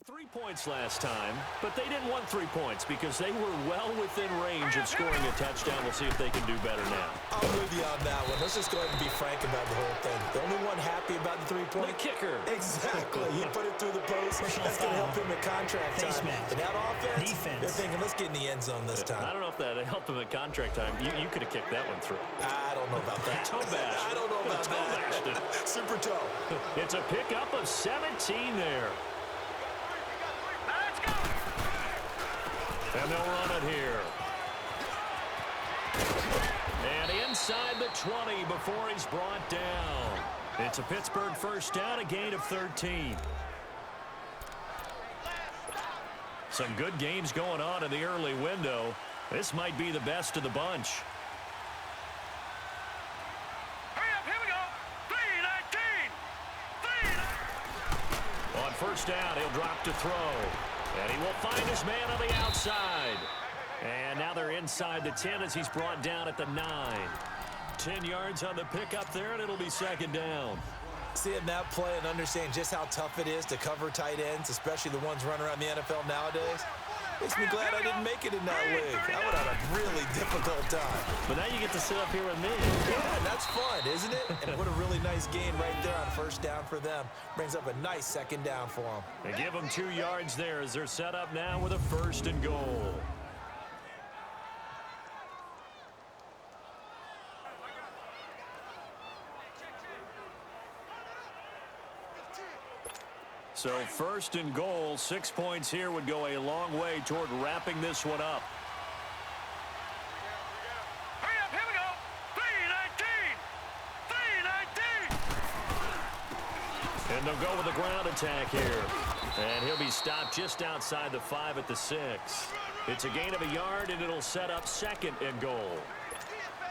3 points last time, but they didn't want 3 points because they were well within range of scoring a touchdown. We'll see if they can do better now. I'm with you on that one. Let's just go ahead and be frank about the whole thing. The only one happy about the 3-point? The kicker. Exactly. He put it through the post. That's going to help him at contract time. And that offense, they're thinking, let's get in the end zone this time. I don't know if that helped him at contract time. You could have kicked that one through. I don't know about that. Toe bash. I don't know about that. Super toe. It's a pickup of 17 there. And they'll run it here. And inside the 20 before he's brought down. It's a Pittsburgh first down, a gain of 13. Some good games going on in the early window. This might be the best of the bunch. Hurry up, here we go. 3-19. On first down, he'll drop to throw. And he will find his man on the outside. And now they're inside the 10 as he's brought down at the 9. 10 yards on the pickup there, and it'll be second down. Seeing that play and understanding just how tough it is to cover tight ends, especially the ones running around the NFL nowadays, makes me glad I didn't make it in that league. I would have a really difficult time. But now you get to sit up here with me. Yeah, and that's fun, isn't it? And what a really nice gain right there on first down for them. Brings up a nice second down for them. They give them 2 yards there as they're set up now with a first and goal. So first and goal, 6 points here would go a long way toward wrapping this one up. Hurry up, here we go. 3-19. 3-19. And they'll go with a ground attack here. And he'll be stopped just outside the 5 at the 6. It's a gain of a yard, and it'll set up second and goal.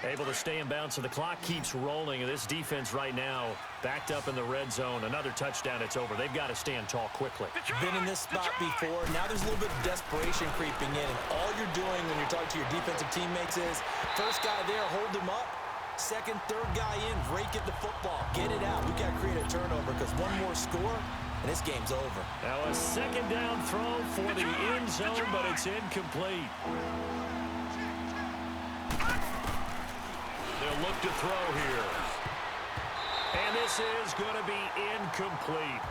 Able to stay in bounds, so the clock keeps rolling. And this defense right now backed up in the red zone. Another touchdown, it's over. They've got to stand tall quickly. Been in this spot before. Now there's a little bit of desperation creeping in. And all you're doing when you're talking to your defensive teammates is, first guy there, hold him up. Second, third guy in, rake at the football. Get it out. We got to create a turnover because one more score, and this game's over. Now a second down throw for the end zone, but it's incomplete. They'll look to throw here. And this is going to be incomplete.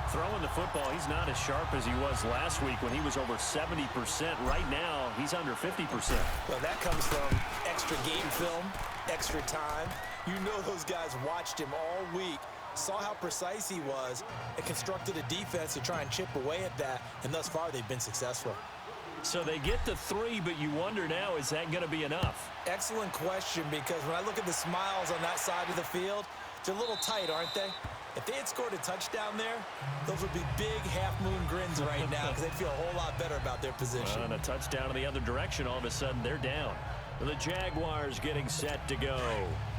Throwing the football, he's not as sharp as he was last week when he was over 70%. Right now, he's under 50%. Well, that comes from extra game film, extra time. You know those guys watched him all week, saw how precise he was, and constructed a defense to try and chip away at that, and thus far they've been successful. So they get to 3, but you wonder now, is that going to be enough? Excellent question, because when I look at the smiles on that side of the field, they're a little tight, aren't they? If they had scored a touchdown there, those would be big half-moon grins right now because they'd feel a whole lot better about their position. And a touchdown in the other direction, all of a sudden they're down. The Jaguars getting set to go.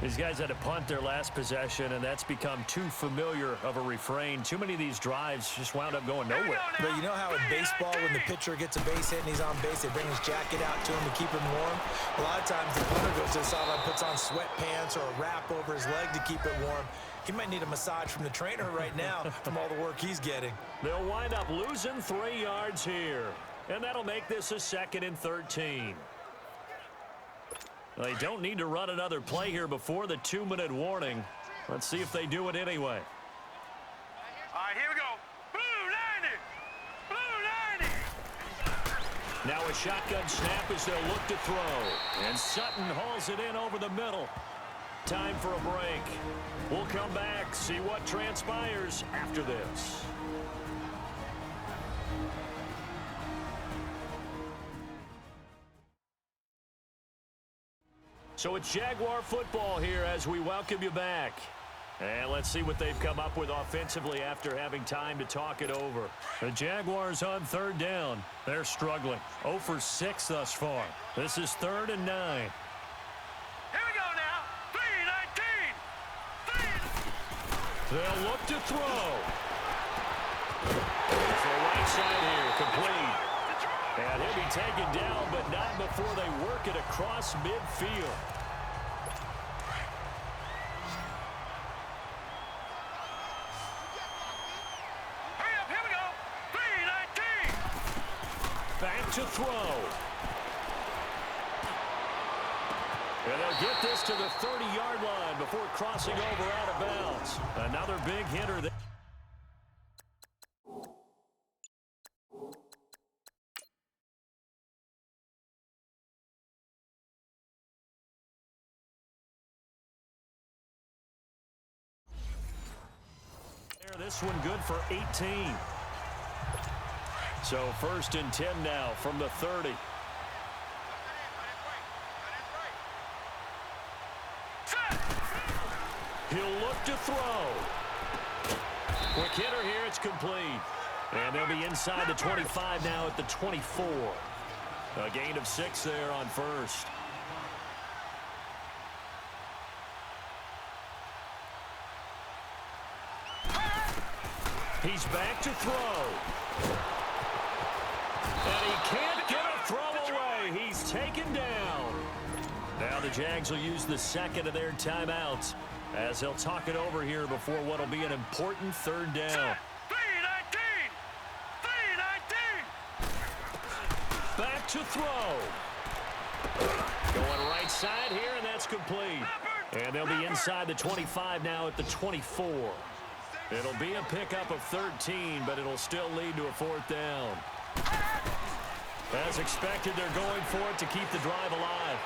These guys had to punt their last possession, and that's become too familiar of a refrain. Too many of these drives just wound up going nowhere. But you know how in baseball, when the pitcher gets a base hit and he's on base, they bring his jacket out to him to keep him warm? A lot of times the punter goes to the sideline, puts on sweatpants or a wrap over his leg to keep it warm. He might need a massage from the trainer right now from all the work he's getting. They'll wind up losing 3 yards here, and that'll make this a 2nd and 13. They don't need to run another play here before the 2-minute warning. Let's see if they do it anyway. All right, here we go. Blue 90. Blue 90. Now a shotgun snap as they'll look to throw. And Sutton hauls it in over the middle. Time for a break. We'll come back, see what transpires after this. So it's Jaguar football here as we welcome you back. And let's see what they've come up with offensively after having time to talk it over. The Jaguars on third down. They're struggling. 0 for 6 thus far. This is 3rd and 9. Here we go now. 3-19. They'll look to throw. It's the right side here, complete. And he'll be taken down, but not before they work it across midfield. Hurry up, here we go. 3-19. back to throw. And they'll get this to the 30-yard line before crossing over out of bounds. Another big hitter there. This one good for 18. So 1st and 10 now from the 30. He'll look to throw. Quick hitter here, it's complete. And they'll be inside the 25 now at the 24. A gain of 6 there on 1st. He's back to throw. And he can't get a throw away. He's taken down. Now the Jags will use the second of their timeouts as they'll talk it over here before what will be an important 3rd down. 3-19! 3-19! Back to throw. Going right side here, and that's complete. And they'll be inside the 25 now at the 24. It'll be a pickup of 13, but it'll still lead to a 4th down. As expected, they're going for it to keep the drive alive.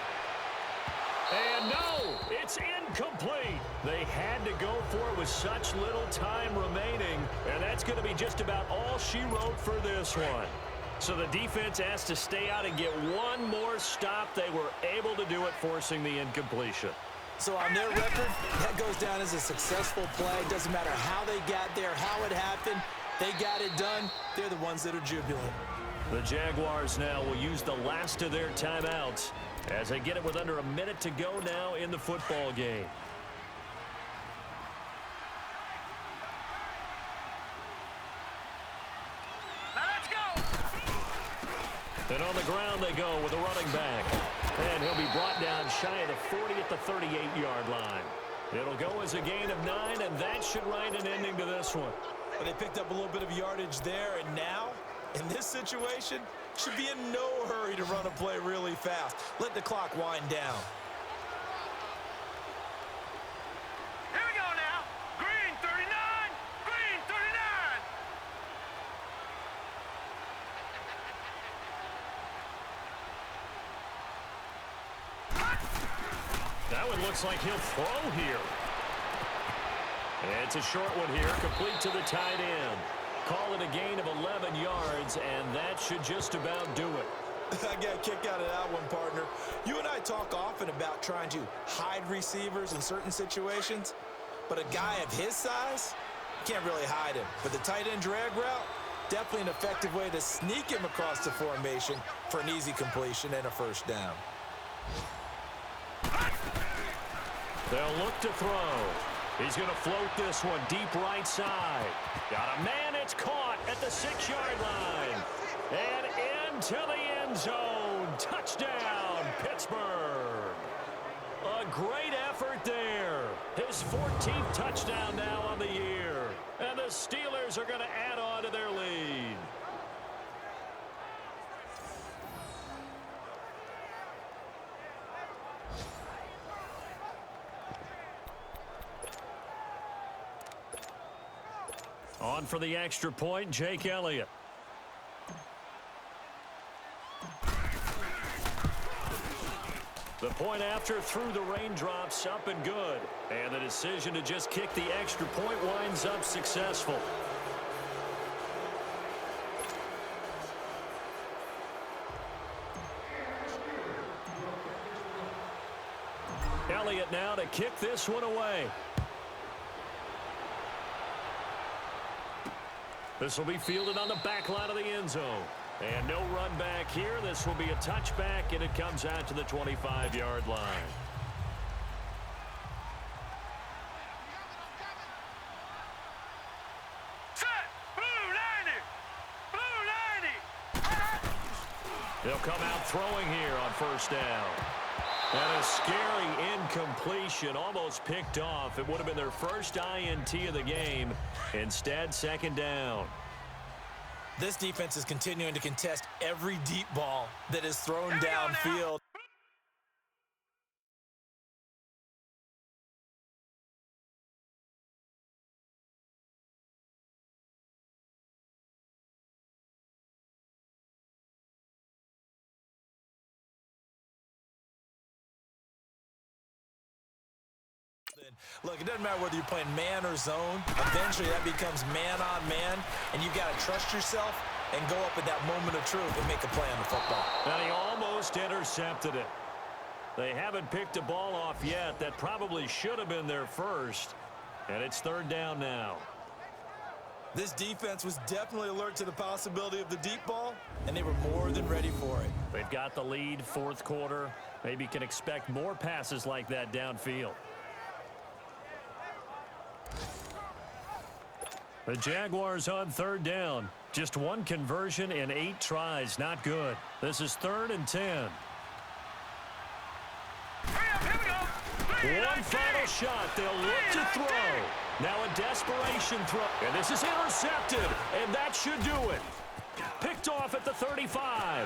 And no, it's incomplete. They had to go for it with such little time remaining, and that's going to be just about all she wrote for this one. So the defense has to stay out and get one more stop. They were able to do it, forcing the incompletion. So on their record, that goes down as a successful play. Doesn't matter how they got there, how it happened. They got it done. They're the ones that are jubilant. The Jaguars now will use the last of their timeouts as they get it with under a minute to go now in the football game. Now let's go! And on the ground they go with a running back. And he'll be brought down shy of the 40 at the 38-yard line. It'll go as a gain of 9, and that should write an ending to this one. But they picked up a little bit of yardage there, and now, in this situation, should be in no hurry to run a play really fast. Let the clock wind down. Here we go now. Green 39. Green 39. That one looks like he'll throw here. And it's a short one here, complete to the tight end. Call it a gain of 11 yards, and that should just about do it. I got a kick out of that one, partner. You and I talk often about trying to hide receivers in certain situations, but a guy of his size, can't really hide him. But the tight end drag route, definitely an effective way to sneak him across the formation for an easy completion and a 1st down. They'll look to throw. He's going to float this one deep right side. Got a man, it's caught at the 6-yard line. And into the end zone. Touchdown, Pittsburgh. A great effort there. His 14th touchdown now on the year. And the Steelers are going to add on to their lead. On for the extra point, Jake Elliott. The point after through the raindrops, up and good. And the decision to just kick the extra point winds up successful. Elliott now to kick this one away. This will be fielded on the back line of the end zone. And no run back here. This will be a touchback, and it comes out to the 25-yard line. Set! Blue 90! Blue 90! They'll come out throwing here on 1st down. And a scary incompletion, almost picked off. It would have been their first INT of the game. Instead, 2nd down. This defense is continuing to contest every deep ball that is thrown downfield. Look, it doesn't matter whether you're playing man or zone. Eventually, that becomes man-on-man, and you've got to trust yourself and go up at that moment of truth and make a play on the football. And he almost intercepted it. They haven't picked a ball off yet. That probably should have been their first. And it's third down now. This defense was definitely alert to the possibility of the deep ball, and they were more than ready for it. They've got the lead, fourth quarter. Maybe can expect more passes like that downfield. The Jaguars on third down. Just one conversion in 8 tries. Not good. This is 3rd and 10. One final shot. They'll look to throw. Now a desperation throw. And this is intercepted. And that should do it. Picked off at the 35.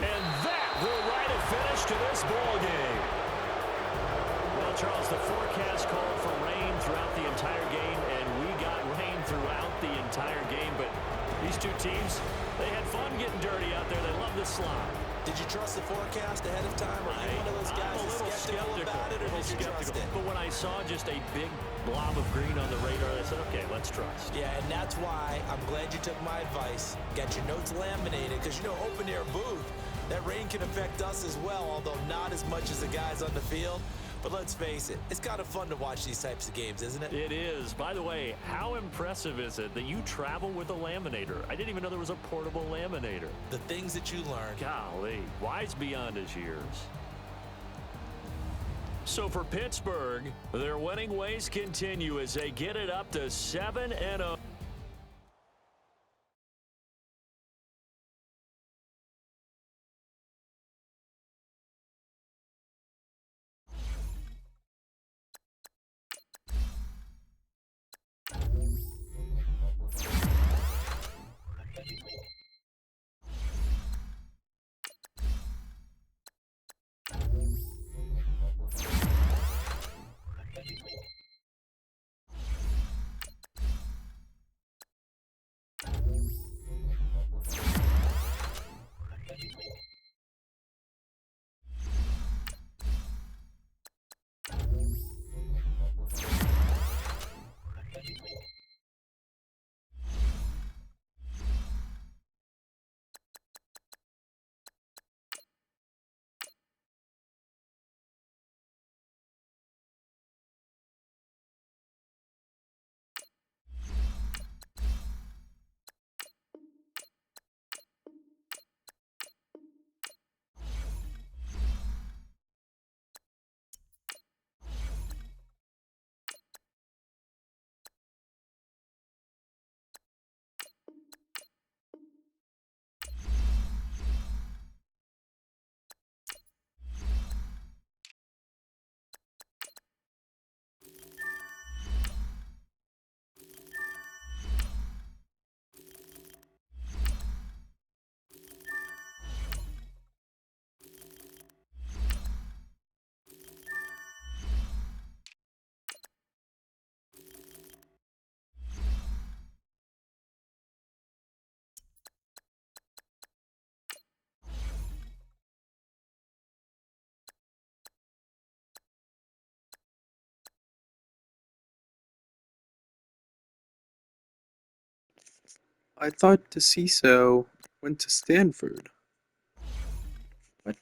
And that will write a finish to this ball game. Well, Charles, the forecast called for rain throughout the entire game, and we got rain throughout the entire game. But these two teams, they had fun getting dirty out there. They love the slide. Did you trust the forecast ahead of time? Or are you one of those guys I'm a little skeptical about it, or did you trust it? But when I saw just a big blob of green on the radar, I said, okay, let's trust. Yeah, and that's why I'm glad you took my advice. Got your notes laminated, because, you know, open-air booth, that rain can affect us as well, although not as much as the guys on the field. But let's face it, it's kind of fun to watch these types of games, isn't it? It is. By the way, how impressive is it that you travel with a laminator? I didn't even know there was a portable laminator. The things that you learn. Golly, wise beyond his years. So for Pittsburgh, their winning ways continue as they get it up to 7-0. I thought DeCicco went to Stanford. What?